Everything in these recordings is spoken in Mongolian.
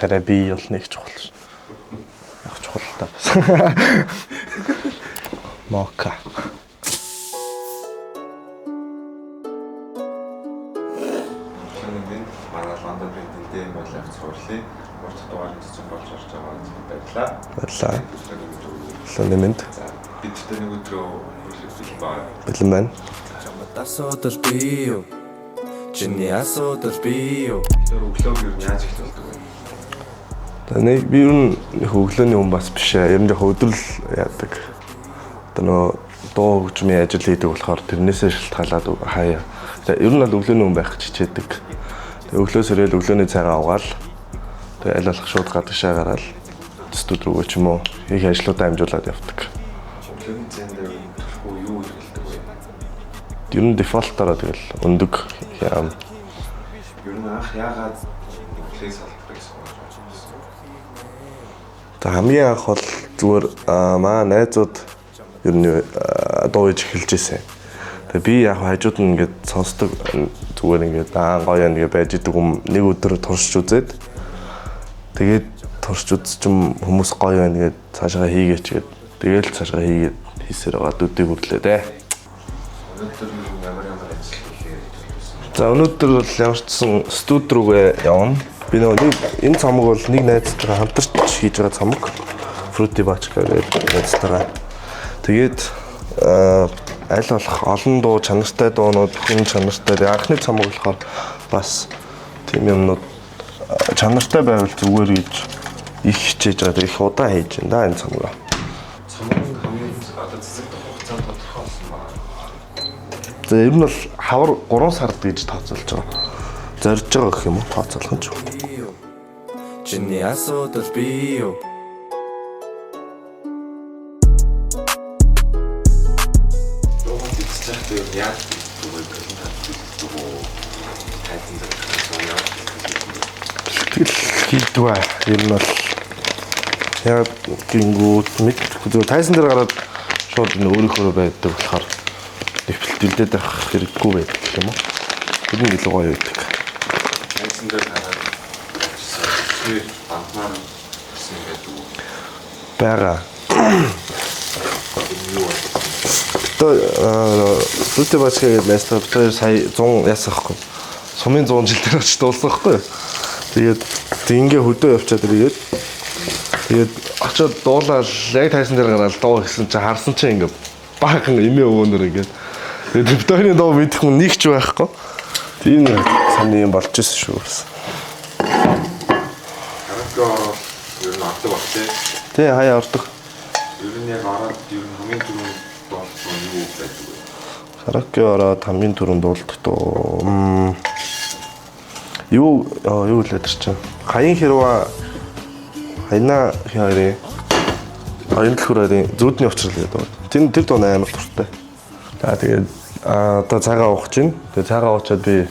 арай бие бол нэг чухал ш. Яг чухал та бас. Мока. Манай Лондон брэндтэй боловч цуурлаа. Урт дугаар нь болж орж байгаа баярлаа. Лондонд. За бидтэй нэг өдрөө хэлсэн байна. Бэлэн байна. Асуудал бий юу? Чиний асуудал бий юу? Тэр өглөөг юу яаж эхлүүлдэг вэ? Нэг би ер нь өглөөний хүн бас биш ээ. Ер нь яг өдрөл яадаг. Одоо нөө дуу хөгжмийн ажил хийдэг болохоор тэрнээсээ шалтгаалаад хаяа. Ер нь бол өглөөний хүн байх гэж хичээдэг. Тэгээ өглөөс ирээл өглөөний цайгаа угаал. Тэгээ аль болох шууд гадагшаа гараад студ руу ч юм уу их ажлуудаа амжуулаад явдаг. Өглөөний цайнд юу хэлдэг вэ? Ер нь дефолтоор тэгэл өндөг яам. Ер нь анх яагаад өглөө салбарыг сонгож байсан? Хамгийн анх бол зүгээр маа найзууд ер нь дуу иж эхэлж ирсэн. Тэгээ би яг хажууд нь ингээд сонсдог зүгээр ингээд гоё ингээд байж идэг нэг өдөр туршиж үзээд тэгээд туршиж үзчихм хүмүүс гоё байна гэдэг цаашаа хийгээч гээд тэгээл цаашаа хийгээд хийсээр байгаа дүдийг хүрлээ дээ. Өнөөдөр ямар ажил хийхээр За өнөөдөр бол ямар ч сан студ руугээ явна. Би нэг энэ цамаг бол нэг найзтайгаа хамтарч хийж байгаа цамаг. Fruity Bachka гэдэг найзтайгаа. Тэгээд аль болох олон дуу чанартай дуунууд хүн чанартай. Анхны цамаг болохоор бас тийм юмнууд чанартай байвал зүгээр гэж их хичээж байгаа. Их удаа хийж байна да энэ цамгаа. цамгийн хамгийн одоо цэцэг хугацаанд тодорхойлсон байна. За ер нь бол хавар 3 сард гэж тооцоолж байгаа. Зорж байгаа гэх юм уу? Тооцоолох нь ч. Чиний асуудал бий юу? Яг зүгээр хэлдэг үү? Хайсан Тэгэл хийдэг бай. Ер нь бол яг гингүүд мэдгүй тайсан дээр гараад шууд өөрийнхөө байдаг болохоор нэвтэлдээд авах хэрэггүй байдаг юм уу? Тэр нь илүү гоё байдаг. хайсан дээр гараад тэр бантмаар гэсэн гэдэг үү? Бага. Юу вэ? Fruity Bachka гэдэг нэстэ тэр сая 100 ясахгүй. Сумын 100 жил дээр очиж дуулсан байхгүй. Тэгээд ингээ хөдөө явчаад тэгээд очиод дуулаад яг тайсан дээр гараад дуу хийсэн чи харсан чи ингээ баахан эмээ өвөнөр ингээ. Тэгээд Викторийн дуу мэдэх хүн нэг ч байхгүй. Тийм саний юм болж ирсэн шүү. Харахгүй ороод ер нь авдаг баг тий. Тэ хаяа ордог. Ер нь яг ороод ер нь хамгийн түрүүнд дуулсан юу байдаг вэ? Караоке ороод хамгийн түрүүнд дуулдаг дуу. Юу хэлээд чинь. Хаян хэрвээ хайна хэрэг хаян төлхөрийн зүудний учрал гэдэг. Тэр дуу амар туртай. За тэгээд одоо цагаан уух чинь. Тэгээд цагаан уучаад би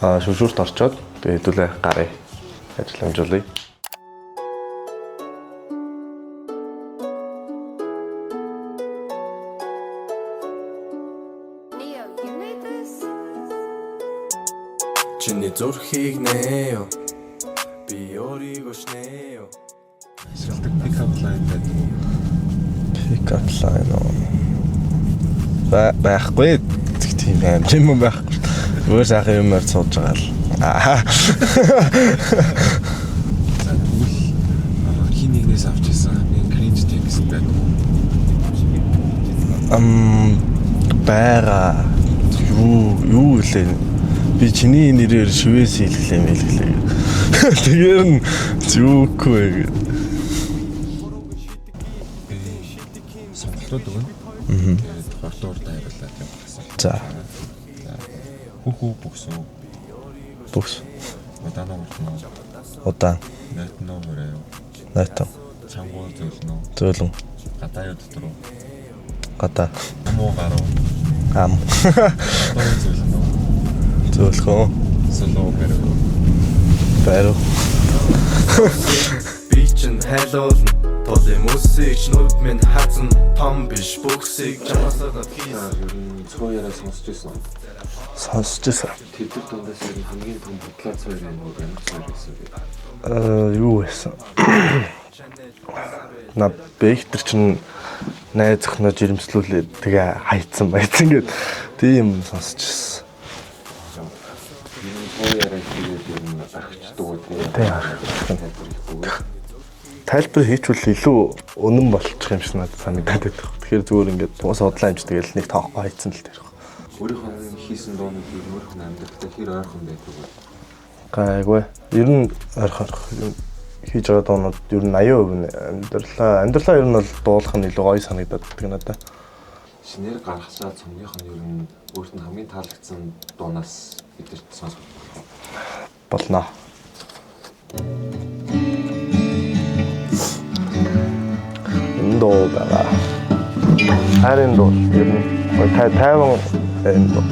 шүршүрт орчоод тэгээд хэдүүлээ гарыг ажил амжуулъя. Чиний зүрхийг нээё. Би өөрийгөө шнээё. Pick-up line байдаг уу? Pick-up line байхгүй тийм юм байхгүй. Өөр сайхан юмар сууж байгаа л. За тэгвэл хин нэгнээс авч ирсэн хамгийн cringe текст байдаг уу? Бага юу гэлээ. Би чиний нэрээр шивээс хэллээ. Тэгэхээр нь зүггүй. Сонголтууд өгнө. Хортоор дайруулаад явуулсан. За. Хүүхүү бүксүү. Бүкс. Удаан уртноо. Удаан. Найтноо мөрөө. Найтан. Чангуу зөөлнөө. Зөөлөн. Гадаа юу дотроо. Гадаа. Амуу гаруу. Ам. Гадаа зөөлнөө. Зөөлхөө. Солоо баруу. Баруу. Би чин хайлуулна. Толын мөсөж нүд минь хазан том биш бүксийг чамаасаа хийсэн. Ер нь цоо яриа сонсч байсан. Сонсч байсан. Тэр дундаас хамгийн том бодлоо цоо яриа нэг амт цоо байсан. юу байсан. На бэхтэр чинь найз охиноо жирэмслүүлээд тэгээ хайцсан байцсан гэд тийм сонсчихсон. Яриад тэгээд юм архичдаг үү? Тэ арх. Тайлбар хийчихвэл илүү үнэн болчих юм шиг надад санагдаад байдаг. Тэгэхээр зүгээр ингээд уус удлаа юмч тэгэл нэг тоохгүй хайцсан л тэр. Өөрийнхөө хийсэн дуунууд өөрийнхөө амьдралтай хэр ойрхон байдаг вэ? Гайгүй. Ер нь ойрхон хийж байгаа дуунууд ер нь 80% амьдралаа ер нь бол дуулах нь илүү гоё санагдаад байдаг надад. Шинээр гаргачаад цомгийнх нь ер нь өөрт нь хамгийн таалагдсан дуунаас бидэрт сонсох болно. Энэ дуу байгаа. Харин дуу ер нь тайван энэ дуу.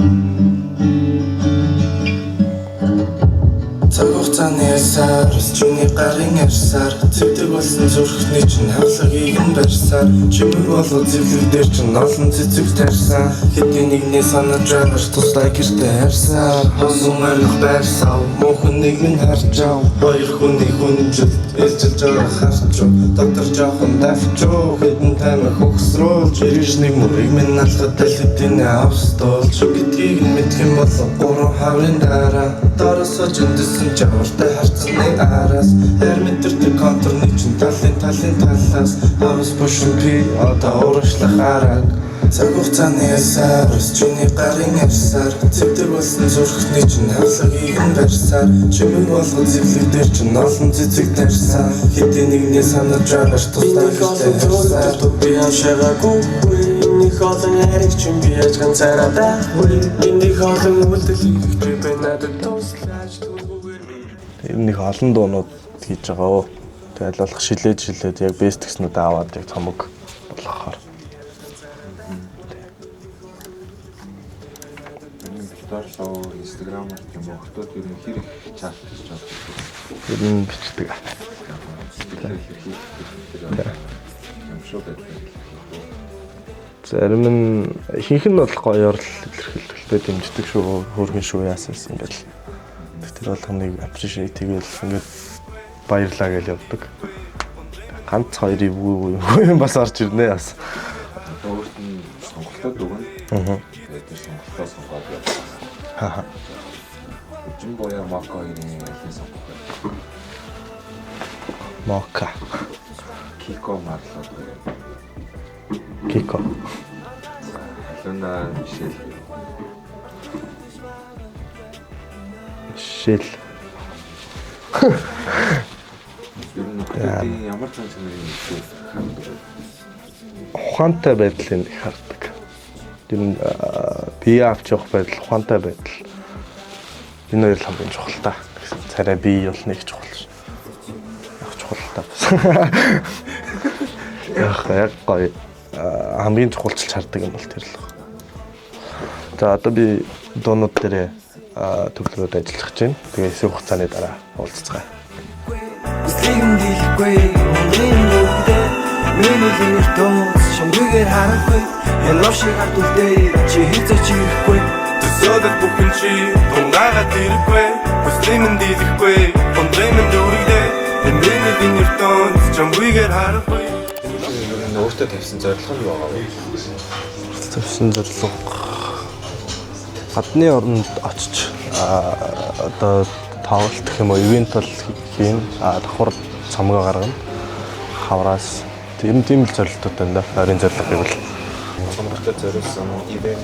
Цаг хугацааны ясаар чиний гарын ярьсаар цэвдэг болсон зүрхний чинь хавлагийг нь барьсаар чимэг болго цэвлэг дээр чинь олон цэцэг тарьсан хэдийн нэгний санаж байгаач туслаа гэртээ харьсаар хозон арих байрсаа мөнхөн нэг минь харж ав хоёр хүний хүнжил ээлжилж байгаа харчуу доктор жоохон давчуу хэдэн таймаа хөхсрүүлж ирж нэг мөрийг минь алхад дэлхийдээ австуулж гэдгийг нь мэдэх юм бол гурван хаврын дараа дараасаж өндөсөн чавартай харцны араас хэр мэдэрдэг контрны чинь талын талаас авс бушин пи одоо ууршлах араг цаг хугацааны ясаар чиний гарын явсаар цэвдэг болсон зүрхний чинь хавлагийг нь барьсаар чимэг болго цэвлэг дээр чинь олон цэцэг тарьсан хэдийн нэгний санаж байгаач туслаа гэртээ би авшагаагүй энэ хоолн яриг чинь би яаж ганцаараа байхгүй энэ хоолн үлдэлийг би надад туслаач Нэг олон дуунууд хийж байгаа. Тэгэл болох шилээд яг бэст гэснүүдээ аваад яг цомог болгохоор. Дорлоо Instagram-аар юм охтууд ер нь хэрэг чат хийж байгаа. Ер нь бичдэг. Зарим нь ихэнх нь бол гоёор л илэрхийлэлтэй дэмждэг шүү. Хөөрхөн шүү яасаас ингээд тэр болгоныг appreciate хийгээл ингээд баярлаа гэж явдаг. Ганц хоёрын юу бас орж ирнэ бас. Өөрт нь сонголтоо дүгэн. Тэгээд тэр сонголтоо сонгоод явсан. Жин боя мака хоёрын ялын сонголт. Мака. Кико марлоо. Кико. Луна Мишель. Шил. Ер нь хотын ямар ч зүйл хардаг. Ухаантай байдлыг хардаг. Ер нь бие авч явах байдал, ухаантай байдал. Энэ хоёр хамгийн чухал та. Царай бие бол нэг чухал ш. Яг чухал та. Яг гоё хамгийн чухалчилж хардаг юм бол тэр л. За одоо би дуунууд дээр төглөөд ажиллах гэж байна. Тэгээ хэсэг хугацааны дараа уулзцгаая. Үслэгэн дийлэхгүй өнгийн нүдээ миний нэртөөс шамбигээр харахгүй ялав шиг хатулдээ чи хийцээ чи ирэхгүй төсөөд бүхэн чи тунгагаад ирэхгүй үслэгэн дийлэхгүй өнгийн нүдээ миний нэртөөс шамбигээр харахгүй Өөртөө тавьсан зорилго нь байгаа вэ? Тавьсан зорилго гадны орнд очиж одоо тоглолт гэх юм уу ивент бол хийн давхар цамгаа гаргана хавраас тийм л зорилттой байна да ойрын зорилгыг бол Цамгтай зориулсан ивент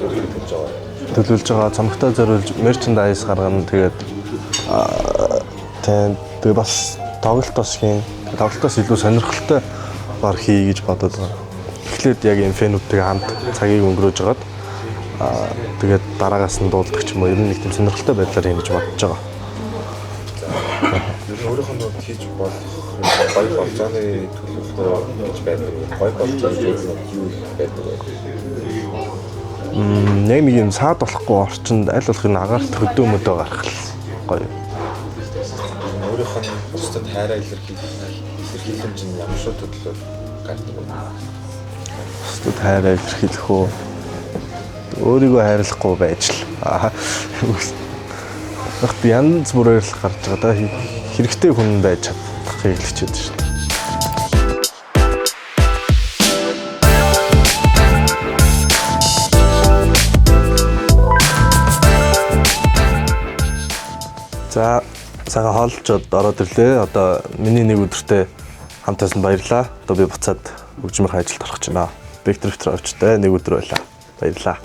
төлөвлөж байгаа. төлөвлөж байгаа цамгтай зориулж мерчендайз гаргана тэгээд тэгээ бас тоглолтоос илүү сонирхолтой бар хий гэж бодоод байгаа. Эхлээд яг энэ фэнүүдтэйгээ хамт цагийг өнгөрөөж байгаад тэгээд дараагаас нь дуулдаг ч юм уу ер нь нэг тийм сонирхолтой байдлаар юм гэж бодож байгаа. Өөрийнхөө хийж болох гоё болжооны төлөвлөгөө гэж байдаг. Гоё болжоо гэж юу байдаг вэ? Яг нэг юм саад болохгүй орчинд аль болох энэ агаарт хөдөө мөдөө гарах гоё. Өөрийнхөө бусдад хайраа илэрхийлэмж нь ямар шиг төдлөөр гардаг вэ? Бусдад хайраа илэрхийлэх үү? Өөрийгөө хайрлахгүй байж л. Янз бүрээр л гарч байгаа да. хэрэгтэй хүн байж чадахыг хэлчихэж байна шүү дээ. За сайхан хооллцоод ороод ирлээ. Одоо миний нэг өдөртөө хамтаас нь баярлаа. Одоо би буцаад хөгжмийн ажилд орох гэж байна. Виктор авчтай нэг өдөр байлаа. Баярлаа.